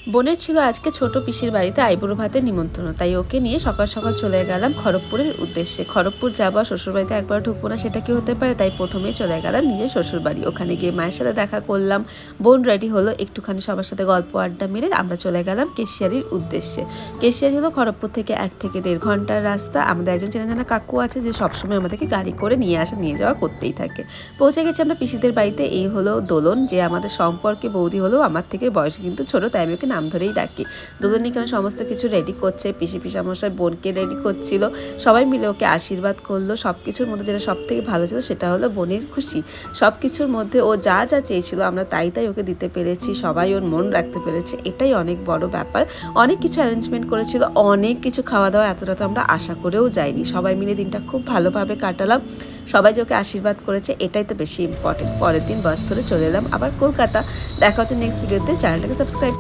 বোনের ছিল আজকে ছোট পিসির বাড়িতে আইবুড়ো ভাতের নিমন্ত্রণ, তাই ওকে নিয়ে সকাল সকাল চলে গেলাম খড়গপুরের উদ্দেশ্যে। খড়গপুর যাবো, শ্বশুরবাড়িতে একবার ঢুকবো না সেটা কি হতে পারে, তাই প্রথমেই চলে গেলাম নিজের শ্বশুরবাড়ি। ওখানে গিয়ে মায়ের সাথে দেখা করলাম, বোন রেডি হলো, একটুখানি সবার সাথে গল্প আড্ডা মেরে আমরা চলে গেলাম কেশিয়ারির উদ্দেশ্যে। কেশিয়ারি হলো খড়গপুর থেকে 1 থেকে 1.5 ঘন্টার রাস্তা। আমাদের একজন চেনা জানা কাকু আছে যে সবসময় আমাদেরকে গাড়ি করে নিয়ে আসা নিয়ে যাওয়া করতেই থাকে। পৌঁছে গেছি আমরা পিসিদের বাড়িতে। এই হলো দোলন, যে আমাদের সম্পর্কে বৌদি হলো আমার থেকে বয়সে কিন্তু ছোট, তাই আমি ওকে নাম ধরেই ডাকি। দুজনে কেন সমস্ত কিছু রেডি করছে, পিসামশাই বোনকে রেডি করছিল, সবাই মিলে ওকে আশীর্বাদ করলো। সব কিছুর মধ্যে যেটা সব থেকে ভালো ছিল সেটা হলো বোনের খুশি। সব কিছুর মধ্যে ও যা যা চেয়েছিল আমরা তাই ওকে দিতে পেরেছি, সবাই ওর মন রাখতে পেরেছে, এটাই অনেক বড় ব্যাপার। অনেক কিছু অ্যারেঞ্জমেন্ট করেছিল, অনেক কিছু খাওয়া দাওয়া, এতটা তো আমরা আশা করেও যাইনি। সবাই মিলে দিনটা খুব ভালোভাবে কাটালাম। সবাই যে ওকে আশীর্বাদ করেছে এটাই তো বেশি ইম্পর্টেন্ট। পরের দিন বাস ধরে চলে এলাম আবার কলকাতা। দেখা হচ্ছে নেক্সট ভিডিওতে। চ্যানেলটাকে সাবস্ক্রাইব